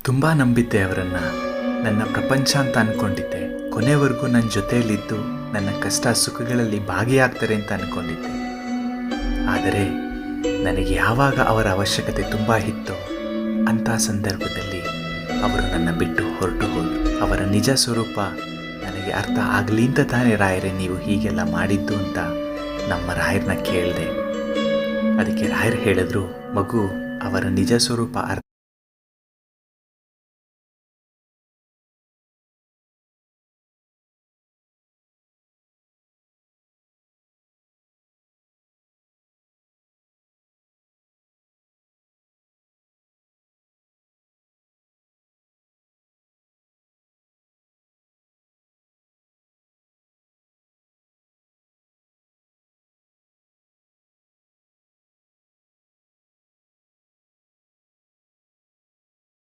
ತುಂಬ ನಂಬಿದ್ದೆ ಅವರನ್ನು, ನನ್ನ ಪ್ರಪಂಚ ಅಂತ ಅಂದ್ಕೊಂಡಿದ್ದೆ. ಕೊನೆವರೆಗೂ ನನ್ನ ಜೊತೆಯಲ್ಲಿದ್ದು ನನ್ನ ಕಷ್ಟ ಸುಖಗಳಲ್ಲಿ ಭಾಗಿಯಾಗ್ತಾರೆ ಅಂತ ಅಂದ್ಕೊಂಡಿದ್ದೆ. ಆದರೆ ನನಗೆ ಯಾವಾಗ ಅವರ ಅವಶ್ಯಕತೆ ತುಂಬ ಇತ್ತೋ ಅಂಥ ಸಂದರ್ಭದಲ್ಲಿ ಅವರು ನನ್ನ ಬಿಟ್ಟು ಹೊರಟು ಹೋದರು. ಅವರ ನಿಜ ಸ್ವರೂಪ ನನಗೆ ಅರ್ಥ ಆಗಲಿ ಅಂತ ತಾನೇ ರಾಯರೇ ನೀವು ಹೀಗೆಲ್ಲ ಮಾಡಿದ್ದು ಅಂತ ನಮ್ಮ ರಾಯರನ್ನ ಕೇಳಿದೆ. ಅದಕ್ಕೆ ರಾಯರು ಹೇಳಿದ್ರು, ಮಗು, ಅವರ ನಿಜ ಸ್ವರೂಪ